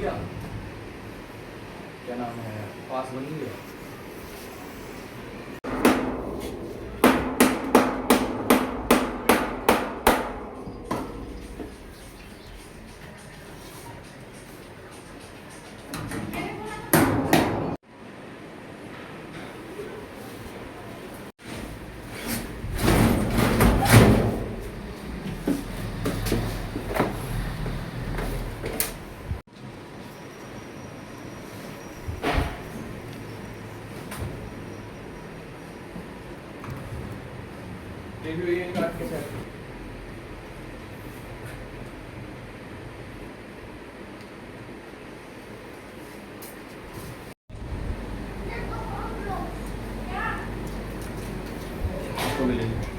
गया, क्या नाम है, पास बन गया। देखिए ये काट के सेट तो मिलेगी।